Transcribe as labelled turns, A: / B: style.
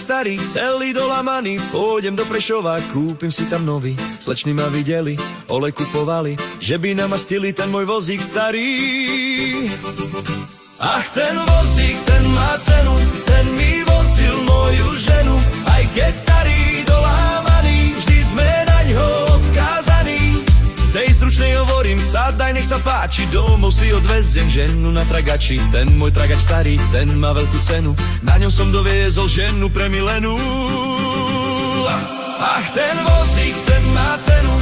A: starý, celý dolamaný. Pôjdem do Prešova, kúpim si tam nový. Slečny ma videli, olej kupovali, že by namastili ten môj vozík starý. Ach, ten vozík, ten má cenu, ten mi vozil moju ženu. Aj keď starý, dolámaný, vždy sme naňho odkázaní. Tej stručnej hovorím, sadaj, nech sa páči, domov si odveziem ženu na tragači. Ten môj tragač starý, ten má veľkú cenu, na ňom som doviezol ženu premilenú. Ach, ten vozík, ten má cenu,